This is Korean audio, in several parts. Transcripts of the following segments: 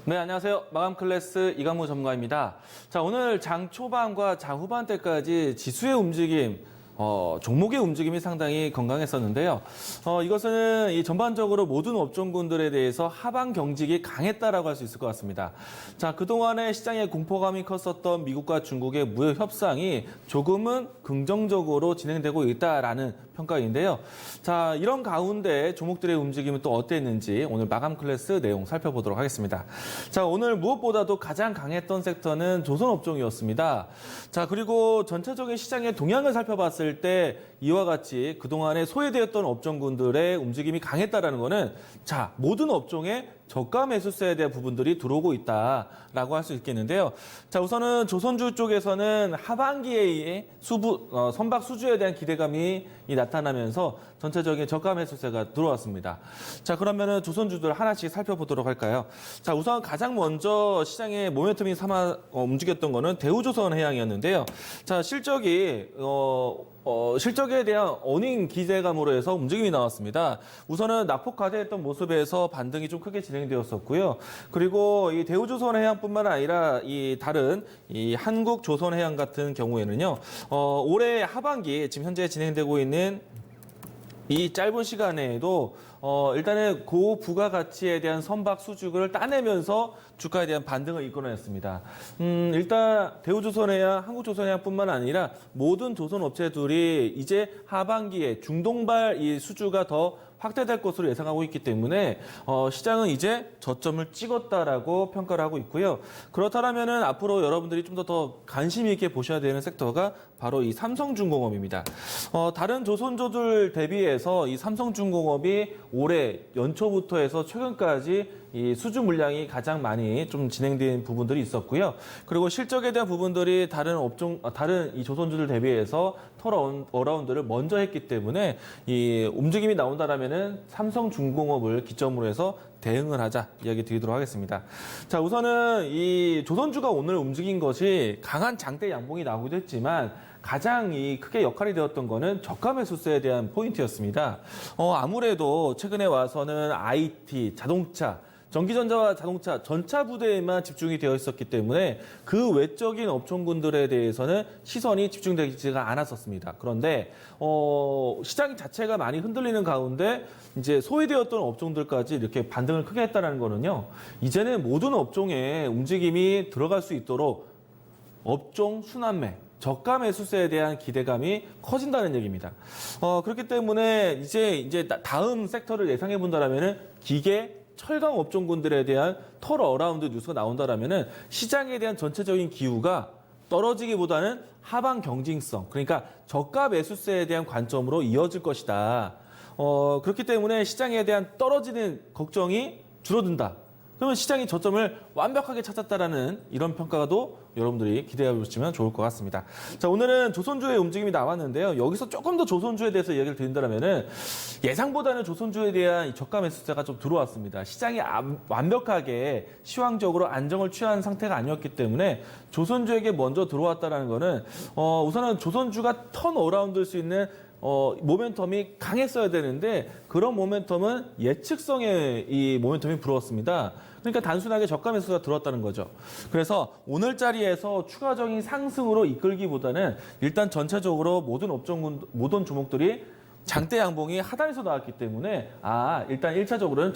네, 안녕하세요. 마감 클래스 이강무 전문가입니다. 자, 오늘 장 초반과 장 후반 때까지 지수의 움직임, 종목의 움직임이 상당히 건강했었는데요. 이것은 이 전반적으로 모든 업종군들에 대해서 하방 경직이 강했다라고 할 수 있을 것 같습니다. 자, 그동안에 시장에 공포감이 컸었던 미국과 중국의 무역 협상이 조금은 긍정적으로 진행되고 있다라는 평가인데요. 자, 이런 가운데 종목들의 움직임은 또 어땠는지 오늘 마감 클래스 내용 살펴보도록 하겠습니다. 자, 오늘 무엇보다도 가장 강했던 섹터는 조선업종이었습니다. 자, 그리고 전체적인 시장의 동향을 살펴봤을 때 이와 같이 그동안에 소외되었던 업종군들의 움직임이 강했다라는 거는 자, 모든 업종에 저가 매수세에 대한 부분들이 들어오고 있다라고 할 수 있겠는데요. 자, 우선은 조선주 쪽에서는 하반기에 선박 수주에 대한 기대감이 나타나면서 전체적인 저가 매수세가 들어왔습니다. 자, 그러면은 조선주들 하나씩 살펴보도록 할까요? 자, 우선 가장 먼저 시장의 모멘텀이 삼아 움직였던 거는 대우조선해양이었는데요. 자, 실적에 대한 어닝 기대감으로 해서 움직임이 나왔습니다. 우선은 낙폭 과대했던 모습에서 반등이 좀 크게 진행되었었고요. 그리고 이 대우조선해양뿐만 아니라 이 다른 이 한국조선해양 같은 경우에는요, 올해 하반기 지금 현재 진행되고 있는 이 짧은 시간에도 일단은 고부가가치에 대한 선박 수주를 따내면서 주가에 대한 반등을 이끌어냈습니다. 일단 대우조선해양, 한국조선해양뿐만 아니라 모든 조선업체들이 이제 하반기에 중동발 이 수주가 더 확대될 것으로 예상하고 있기 때문에 시장은 이제 저점을 찍었다라고 평가를 하고 있고요. 그렇다면은 앞으로 여러분들이 좀 더 관심 있게 보셔야 되는 섹터가 바로 이 삼성중공업입니다. 다른 조선조들 대비해서 이 삼성중공업이 올해 연초부터 해서 최근까지 이 수주 물량이 가장 많이 좀 진행된 부분들이 있었고요. 그리고 실적에 대한 부분들이 다른 이 조선주들 대비해서 턴어라운드를 먼저 했기 때문에 이 움직임이 나온다라면은 삼성중공업을 기점으로 해서 대응을 하자 이야기 드리도록 하겠습니다. 자, 우선은 이 조선주가 오늘 움직인 것이 강한 장대 양봉이 나오기도 했지만 가장 크게 역할이 되었던 거는 저가 매수세에 대한 포인트였습니다. 아무래도 최근에 와서는 IT, 자동차, 전기전자와 자동차, 전차 부대에만 집중이 되어 있었기 때문에 그 외적인 업종군들에 대해서는 시선이 집중되지가 않았었습니다. 그런데 시장 자체가 많이 흔들리는 가운데 이제 소외되었던 업종들까지 이렇게 반등을 크게 했다는 거는요. 이제는 모든 업종에 움직임이 들어갈 수 있도록 업종 순환매, 저가 매수세에 대한 기대감이 커진다는 얘기입니다. 그렇기 때문에 이제 다음 섹터를 예상해 본다라면은 기계, 철강 업종군들에 대한 털어라운드 뉴스가 나온다라면은 시장에 대한 전체적인 기후가 떨어지기보다는 하방 경직성, 그러니까 저가 매수세에 대한 관점으로 이어질 것이다. 그렇기 때문에 시장에 대한 떨어지는 걱정이 줄어든다. 그러면 시장이 저점을 완벽하게 찾았다라는 이런 평가도 여러분들이 기대해 보시면 좋을 것 같습니다. 자, 오늘은 조선주의 움직임이 나왔는데요. 여기서 조금 더 조선주에 대해서 이야기를 드린다면은 예상보다는 조선주에 대한 이 저가 매수세가 좀 들어왔습니다. 시장이 완벽하게 시황적으로 안정을 취한 상태가 아니었기 때문에 조선주에게 먼저 들어왔다라는 거는 우선은 조선주가 턴어라운드일 수 있는 모멘텀이 강했어야 되는데 그런 모멘텀은 예측성의 이 모멘텀이 불어왔습니다. 그러니까 단순하게 저가 매수가 들어왔다는 거죠. 그래서 오늘 자리에서 추가적인 상승으로 이끌기보다는 일단 전체적으로 모든 종목들이 장대 양봉이 하단에서 나왔기 때문에 일단 1차적으로는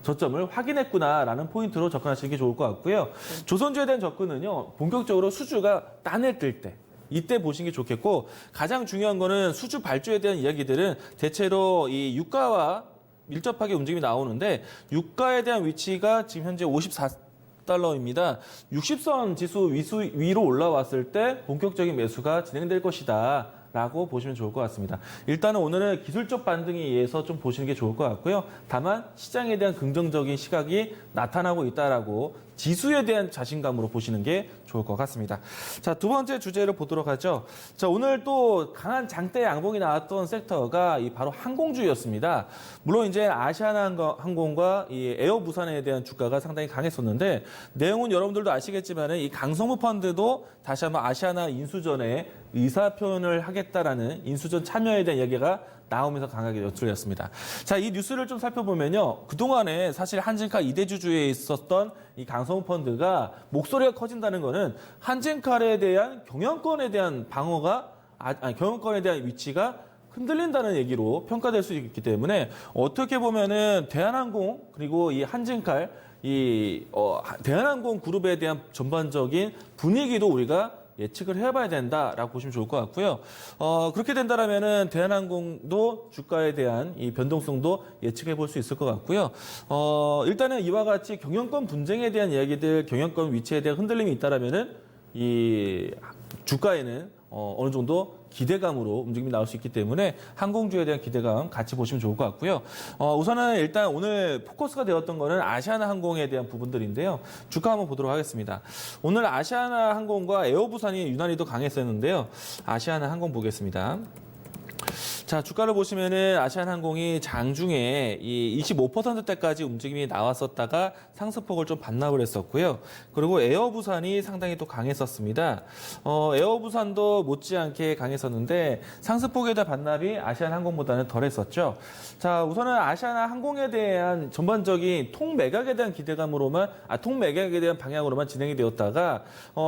저점을 확인했구나라는 포인트로 접근하시는 게 좋을 것 같고요. 조선주에 대한 접근은요, 본격적으로 수주가 딴에 뜰 때, 이때 보시는 게 좋겠고, 가장 중요한 거는 수주 발주에 대한 이야기들은 대체로 이 유가와 밀접하게 움직임이 나오는데, 유가에 대한 위치가 지금 현재 54달러입니다. 60선 지수 위로 올라왔을 때 본격적인 매수가 진행될 것이다 라고 보시면 좋을 것 같습니다. 일단은 오늘은 기술적 반등에 의해서 좀 보시는 게 좋을 것 같고요. 다만 시장에 대한 긍정적인 시각이 나타나고 있다라고 지수에 대한 자신감으로 보시는 게 좋을 것 같습니다. 자, 두 번째 주제를 보도록 하죠. 자, 오늘 또 강한 장대 양봉이 나왔던 섹터가 바로 항공주였습니다. 물론 이제 아시아나항공과 이 에어부산에 대한 주가가 상당히 강했었는데 내용은 여러분들도 아시겠지만은 이 강성무 펀드도 다시 한번 아시아나 인수전에 의사 표현을 하겠다라는 인수전 참여에 대한 이야기가 나오면서 강하게 연출렸습니다. 자, 이 뉴스를 좀 살펴보면요. 그동안에 사실 한진카 이대주주에 있었던 이 강성우 펀드가 목소리가 커진다는 거는 한진칼에 대한 경영권에 대한 방어가, 경영권에 대한 위치가 흔들린다는 얘기로 평가될 수 있기 때문에 어떻게 보면은 대한항공 그리고 이 한진칼 대한항공 그룹에 대한 전반적인 분위기도 우리가 예측을 해봐야 된다라고 보시면 좋을 것 같고요. 그렇게 된다라면은 대한항공도 주가에 대한 이 변동성도 예측해 볼 수 있을 것 같고요. 일단은 이와 같이 경영권 분쟁에 대한 이야기들, 경영권 위치에 대한 흔들림이 있다라면은 이 주가에는 어느 정도 기대감으로 움직임이 나올 수 있기 때문에 항공주에 대한 기대감 같이 보시면 좋을 것 같고요. 우선은 일단 오늘 포커스가 되었던 거는 아시아나항공에 대한 부분들인데요. 주가 한번 보도록 하겠습니다. 오늘 아시아나항공과 에어부산이 유난히 더 강했었는데요. 아시아나항공 보겠습니다. 자, 주가를 보시면은 아시아나항공이 장중에 이 25%대까지 움직임이 나왔었다가 상승폭을 좀 반납을 했었고요. 그리고 에어부산이 상당히 또 강했었습니다. 에어부산도 못지않게 강했었는데 상승폭에 대한 반납이 아시아나항공보다는 덜했었죠. 자, 우선은 아시아나항공에 대한 전반적인 통매각에 대한 기대감으로만, 통매각에 대한 방향으로만 진행이 되었다가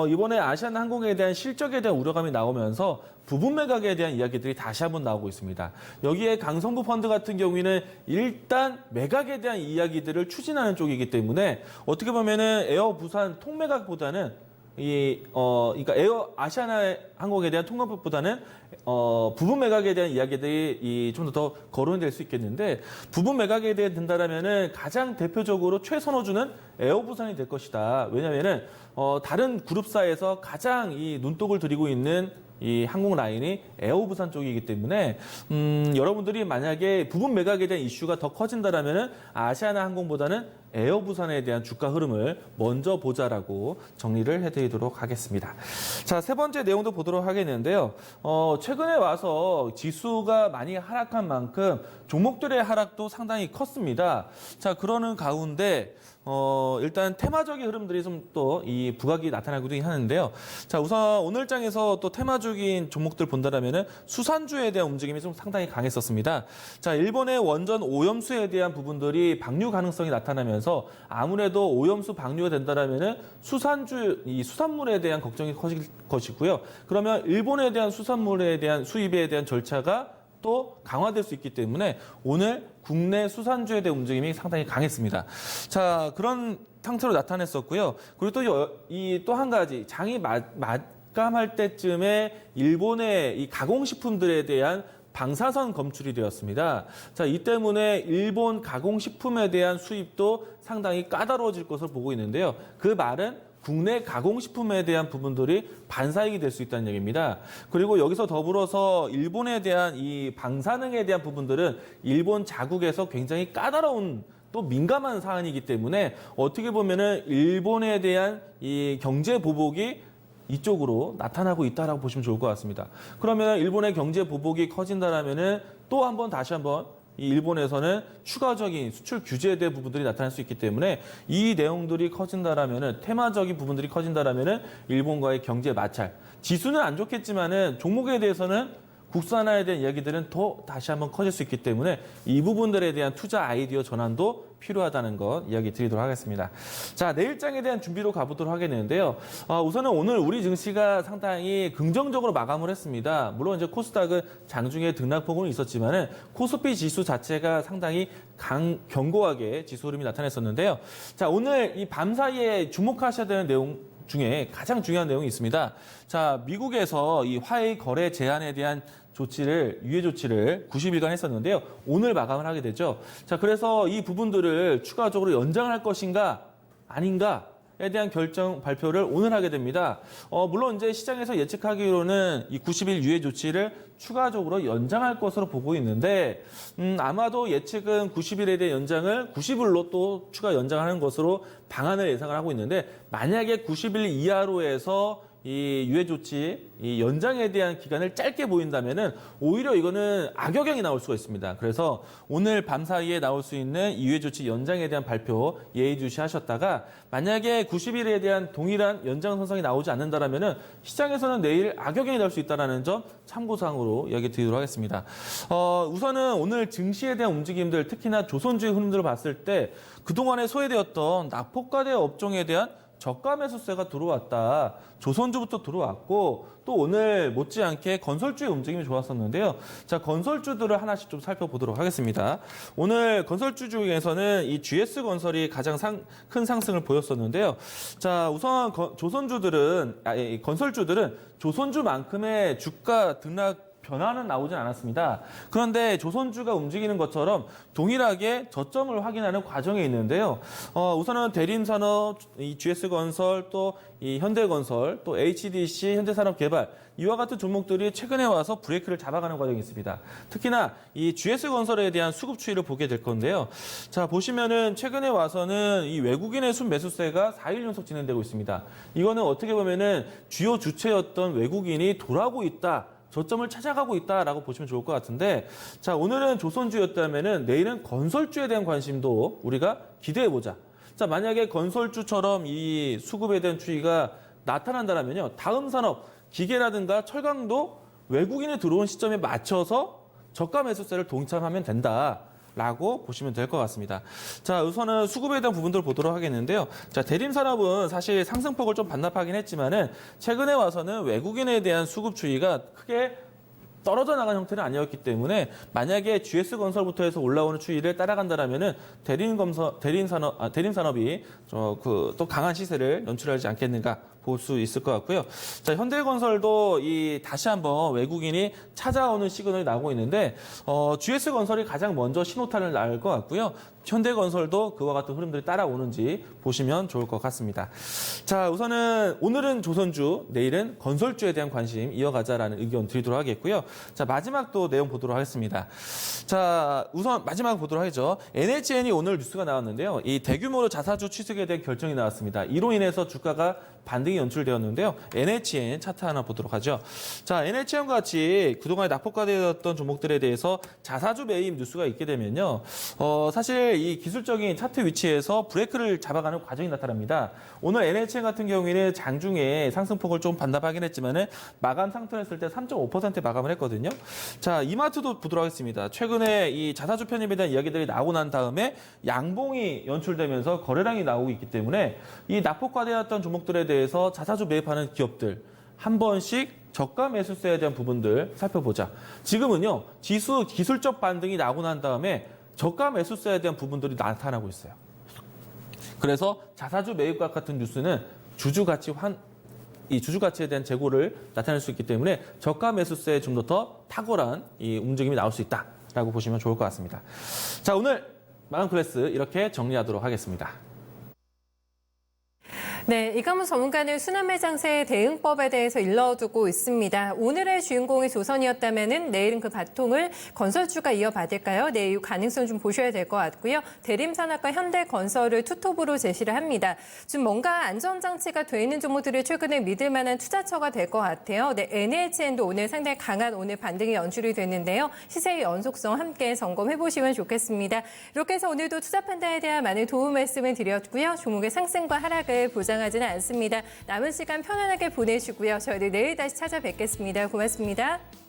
이번에 아시아나항공에 대한 실적에 대한 우려감이 나오면서 부분 매각에 대한 이야기들이 다시 한번 나오고 있습니다. 여기에 강성부 펀드 같은 경우에는 일단 매각에 대한 이야기들을 추진하는 쪽이기 때문에 어떻게 보면은 에어 부산 통매각보다는 그러니까 에어 아시아나 항공에 대한 통합보다는 부분 매각에 대한 이야기들이 좀 더 거론될 수 있겠는데 부분 매각에 대해 된다라면은 가장 대표적으로 최선호주는 에어부산이 될 것이다. 왜냐하면은 다른 그룹사에서 가장 이 눈독을 들이고 있는 이 항공 라인이 에어부산 쪽이기 때문에 여러분들이 만약에 부분 매각에 대한 이슈가 더 커진다라면은 아시아나 항공보다는 에어부산에 대한 주가 흐름을 먼저 보자라고 정리를 해드리도록 하겠습니다. 자, 세 번째 내용도 보도록 하겠는데요. 최근에 와서 지수가 많이 하락한 만큼 종목들의 하락도 상당히 컸습니다. 자, 그러는 가운데 일단 테마적인 흐름들이 좀 또 이 부각이 나타나기도 하는데요. 자, 우선 오늘 장에서 또 테마적인 종목들 본다라면은 수산주에 대한 움직임이 좀 상당히 강했었습니다. 자, 일본의 원전 오염수에 대한 부분들이 방류 가능성이 나타나면서 아무래도 오염수 방류가 된다라면은 이 수산물에 대한 걱정이 커질 것이고요. 그러면 일본에 대한 수산물에 대한 수입에 대한 절차가 또 강화될 수 있기 때문에 오늘 국내 수산주에 대한 움직임이 상당히 강했습니다. 자, 그런 상태로 나타냈었고요. 그리고 또 한 가지 장이 마감할 때쯤에 일본의 이 가공식품들에 대한 방사선 검출이 되었습니다. 자, 이 때문에 일본 가공식품에 대한 수입도 상당히 까다로워질 것으로 보고 있는데요. 그 말은 국내 가공식품에 대한 부분들이 반사익이 될 수 있다는 얘기입니다. 그리고 여기서 더불어서 일본에 대한 이 방사능에 대한 부분들은 일본 자국에서 굉장히 까다로운 또 민감한 사안이기 때문에 어떻게 보면은 일본에 대한 이 경제 보복이 이쪽으로 나타나고 있다라고 보시면 좋을 것 같습니다. 그러면 일본의 경제 보복이 커진다라면은 또 다시 한번 이 일본에서는 추가적인 수출 규제에 대한 부분들이 나타날 수 있기 때문에 이 내용들이 커진다라면은 테마적인 부분들이 커진다라면은 일본과의 경제 마찰. 지수는 안 좋겠지만은 종목에 대해서는 국산화에 대한 이야기들은 더 다시 한번 커질 수 있기 때문에 이 부분들에 대한 투자 아이디어 전환도 필요하다는 것 이야기 드리도록 하겠습니다. 자, 내일장에 대한 준비로 가보도록 하겠는데요. 우선은 오늘 우리 증시가 상당히 긍정적으로 마감을 했습니다. 물론 이제 코스닥은 장중에 등락폭은 있었지만은 코스피 지수 자체가 상당히 견고하게 지수 흐름이 나타냈었는데요. 자, 오늘 이 밤 사이에 주목하셔야 되는 내용 중에 가장 중요한 내용이 있습니다. 자, 미국에서 이 화해 거래 제한에 대한 유예 조치를 90일간 했었는데요. 오늘 마감을 하게 되죠. 자, 그래서 이 부분들을 추가적으로 연장할 것인가 아닌가에 대한 결정 발표를 오늘 하게 됩니다. 물론 이제 시장에서 예측하기로는 이 90일 유예 조치를 추가적으로 연장할 것으로 보고 있는데 아마도 예측은 90일에 대한 연장을 90일로 또 추가 연장하는 것으로 방안을 예상을 하고 있는데 만약에 90일 이하로 해서 이 유예 조치 이 연장에 대한 기간을 짧게 보인다면은 오히려 이거는 악영향이 나올 수가 있습니다. 그래서 오늘 밤 사이에 나올 수 있는 이 유예 조치 연장에 대한 발표 예의주시하셨다가 만약에 90일에 대한 동일한 연장 선상이 나오지 않는다라면은 시장에서는 내일 악영향이 나올 수 있다라는 점 참고사항으로 이야기 드리도록 하겠습니다. 우선은 오늘 증시에 대한 움직임들, 특히나 조선주의 흐름들을 봤을 때 그동안에 소외되었던 낙폭과대 업종에 대한 저가 매수세가 들어왔다. 조선주부터 들어왔고 또 오늘 못지않게 건설주의 움직임이 좋았었는데요. 자, 건설주들을 하나씩 좀 살펴보도록 하겠습니다. 오늘 건설주 중에서는 이 GS건설이 가장 큰 상승을 보였었는데요. 자, 우선 건설주들은 조선주만큼의 주가 등락 변화는 나오진 않았습니다. 그런데 조선주가 움직이는 것처럼 동일하게 저점을 확인하는 과정에 있는데요. 우선은 대림산업, 이 GS건설, 또 이 현대건설, 또 HDC, 현대산업개발 이와 같은 종목들이 최근에 와서 브레이크를 잡아가는 과정이 있습니다. 특히나 이 GS건설에 대한 수급 추이를 보게 될 건데요. 자, 보시면은 최근에 와서는 이 외국인의 순매수세가 4일 연속 진행되고 있습니다. 이거는 어떻게 보면은 주요 주체였던 외국인이 돌아오고 있다. 저점을 찾아가고 있다라고 보시면 좋을 것 같은데, 자, 오늘은 조선주였다면은 내일은 건설주에 대한 관심도 우리가 기대해보자. 자, 만약에 건설주처럼 이 수급에 대한 추이가 나타난다면요, 다음 산업, 기계라든가 철강도 외국인이 들어온 시점에 맞춰서 저가 매수세를 동참하면 된다. 라고 보시면 될 것 같습니다. 자, 우선은 수급에 대한 부분들을 보도록 하겠는데요. 자, 대림산업은 사실 상승폭을 좀 반납하긴 했지만은 최근에 와서는 외국인에 대한 수급 추이가 크게 떨어져 나간 형태는 아니었기 때문에 만약에 GS건설부터 해서 올라오는 추이를 따라간다라면은 대림산업이 또 강한 시세를 연출하지 않겠는가 볼 수 있을 것 같고요. 자, 현대건설도 다시 한번 외국인이 찾아오는 시그널이 나오고 있는데 GS건설이 가장 먼저 신호탄을 날 것 같고요. 현대건설도 그와 같은 흐름들이 따라오는지 보시면 좋을 것 같습니다. 자, 우선은 오늘은 조선주, 내일은 건설주에 대한 관심 이어가자라는 의견 드리도록 하겠고요. 자, 마지막 또 내용 보도록 하겠습니다. 자, 우선 마지막 보도록 하죠. NHN이 오늘 뉴스가 나왔는데요. 이 대규모로 자사주 취득에 대한 결정이 나왔습니다. 이로 인해서 주가가 반등이 연출되었는데요. NHN 차트 하나 보도록 하죠. 자, NHN과 같이 그동안에 낙폭과되었던 종목들에 대해서 자사주 매입 뉴스가 있게 되면요. 사실 이 기술적인 차트 위치에서 브레이크를 잡아가는 과정이 나타납니다. 오늘 NHN 같은 경우에는 장중에 상승폭을 좀 반납하긴 했지만은 마감 상승 했을 때 3.5% 마감을 했거든요. 자, 이마트도 보도록 하겠습니다. 최근에 이 자사주 편입에 대한 이야기들이 나오고 난 다음에 양봉이 연출되면서 거래량이 나오고 있기 때문에 이 낙폭과되었던 종목들에 대해서 자사주 매입하는 기업들 한 번씩 저가 매수세에 대한 부분들 살펴보자. 지금은요, 지수 기술적 반등이 나오고 난 다음에 저가 매수세에 대한 부분들이 나타나고 있어요. 그래서 자사주 매입과 같은 뉴스는 이 주주 가치에 대한 재고를 나타낼 수 있기 때문에 저가 매수세에 좀 더 탁월한 이 움직임이 나올 수 있다라고 보시면 좋을 것 같습니다. 자, 오늘 마감클래스 이렇게 정리하도록 하겠습니다. 네, 이감훈 전문가는 순환매 장세 대응법에 대해서 일러두고 있습니다. 오늘의 주인공이 조선이었다면은 내일은 그 바통을 건설주가 이어받을까요? 네, 이 가능성 좀 보셔야 될 것 같고요. 대림산업과 현대건설을 투톱으로 제시를 합니다. 좀 뭔가 안전장치가 돼 있는 종목들을 최근에 믿을 만한 투자처가 될 것 같아요. 네, NHN도 오늘 상당히 강한 오늘 반등이 연출이 됐는데요. 시세의 연속성 함께 점검해 보시면 좋겠습니다. 이렇게 해서 오늘도 투자 판단에 대한 많은 도움 말씀을 드렸고요. 종목의 상승과 하락을 보장하지는 않습니다. 남은 시간 편안하게 보내시고요. 저희들 내일 다시 찾아뵙겠습니다. 고맙습니다.